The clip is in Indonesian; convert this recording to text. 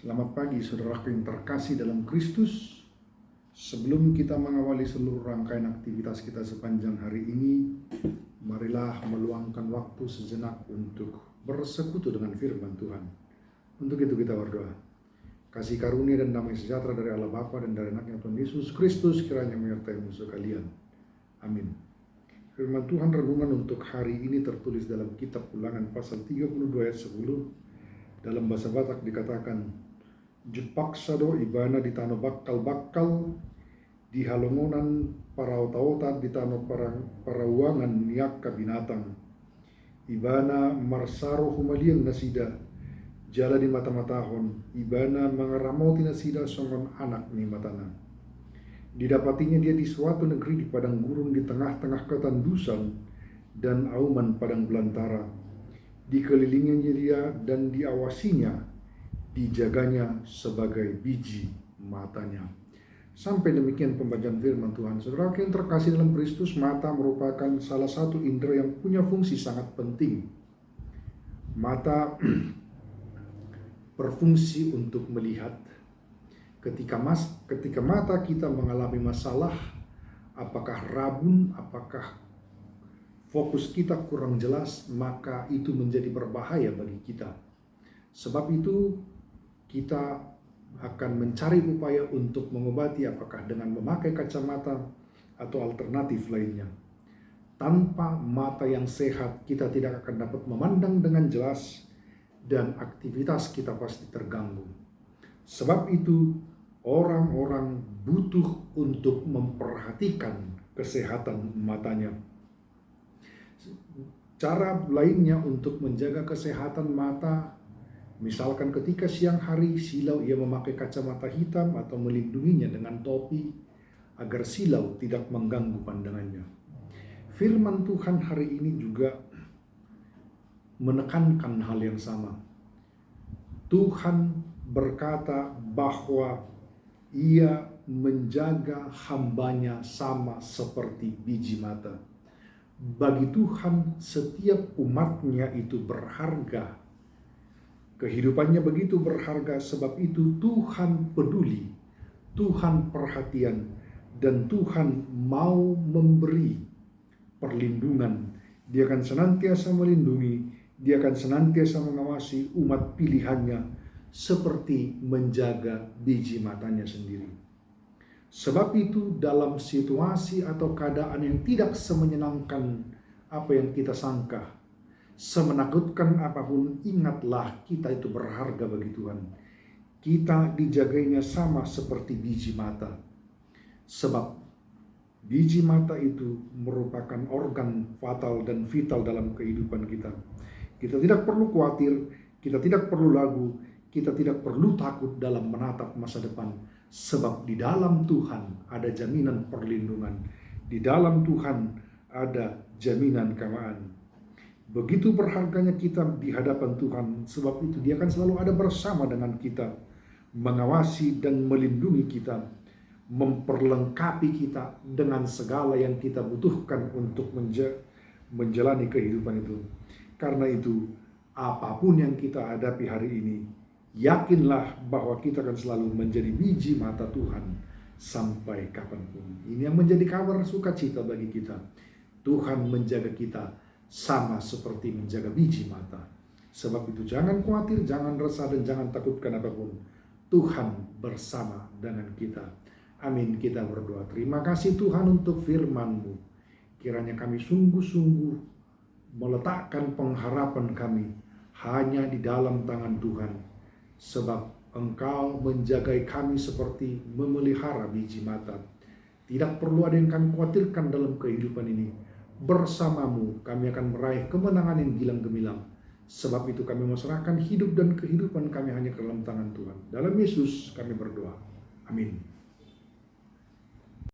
Selamat pagi saudaraku yang terkasih dalam Kristus. Sebelum kita mengawali seluruh rangkaian aktivitas kita sepanjang hari ini, marilah meluangkan waktu sejenak untuk bersekutu dengan firman Tuhan. Untuk itu kita berdoa. Kasih karunia dan damai sejahtera dari Allah Bapa dan dari anaknya Tuhan Yesus Kristus kiranya menyertai sekalian. Amin. Firman Tuhan renungan untuk hari ini tertulis dalam kitab Ulangan pasal 32 ayat 10. Dalam bahasa Batak dikatakan, Jupaksado ibana di tano bakkal-bakkal, di halongonan paraota-ota di tano parawuangan niak binatang. Ibana marsaro humaliang nasida, jala di mata-matahon, ibana mengeramoti nasida songon anak ni matana. Didapatinya dia di suatu negeri di padang gurun di tengah-tengah ketandusan dan auman padang belantara. Dikelilinginya dia dan diawasinya, dijaganya sebagai biji matanya. Sampai demikian pembacaan firman Tuhan. Saudara yang terkasih dalam Kristus, mata merupakan salah satu indera yang punya fungsi sangat penting. Mata berfungsi untuk melihat. Ketika mata kita mengalami masalah, apakah rabun, apakah fokus kita kurang jelas, maka itu menjadi berbahaya bagi kita. Sebab itu kita akan mencari upaya untuk mengobati, apakah dengan memakai kacamata atau alternatif lainnya. Tanpa mata yang sehat, kita tidak akan dapat memandang dengan jelas dan aktivitas kita pasti terganggu. Sebab itu, orang-orang butuh untuk memperhatikan kesehatan matanya. Cara lainnya untuk menjaga kesehatan mata, misalkan ketika siang hari silau ia memakai kacamata hitam atau melindunginya dengan topi agar silau tidak mengganggu pandangannya. Firman Tuhan hari ini juga menekankan hal yang sama. Tuhan berkata bahwa ia menjaga hambanya sama seperti biji mata. Bagi Tuhan setiap umatnya itu berharga. Kehidupannya begitu berharga, sebab itu Tuhan peduli, Tuhan perhatian, dan Tuhan mau memberi perlindungan. Dia akan senantiasa melindungi, dia akan senantiasa mengawasi umat pilihannya seperti menjaga biji matanya sendiri. Sebab itu dalam situasi atau keadaan yang tidak semenyenangkan apa yang kita sangka, semenakutkan apapun, ingatlah kita itu berharga bagi Tuhan. Kita dijagainya sama seperti biji mata. Sebab biji mata itu merupakan organ fatal dan vital dalam kehidupan kita. Kita tidak perlu khawatir, kita tidak perlu ragu, kita tidak perlu takut dalam menatap masa depan. Sebab di dalam Tuhan ada jaminan perlindungan. Di dalam Tuhan ada jaminan keamanan. Begitu berharganya kita di hadapan Tuhan, sebab itu Dia akan selalu ada bersama dengan kita, mengawasi dan melindungi kita, memperlengkapi kita dengan segala yang kita butuhkan untuk menjalani kehidupan itu. Karena itu, apapun yang kita hadapi hari ini, yakinlah bahwa kita akan selalu menjadi biji mata Tuhan sampai kapanpun. Ini yang menjadi kabar sukacita bagi kita. Tuhan menjaga kita sama seperti menjaga biji mata. Sebab itu jangan khawatir, jangan resah, dan jangan takutkan apapun. Tuhan bersama dengan kita. Amin. Kita berdoa. Terima kasih Tuhan untuk firman-Mu. Kiranya kami sungguh-sungguh meletakkan pengharapan kami hanya di dalam tangan Tuhan. Sebab Engkau menjagai kami seperti memelihara biji mata. Tidak perlu ada yang kami khawatirkan dalam kehidupan ini. Bersamamu kami akan meraih kemenangan yang gilang gemilang. Sebab itu kami menyerahkan hidup dan kehidupan kami hanya ke dalam tangan Tuhan. Dalam Yesus kami berdoa. Amin.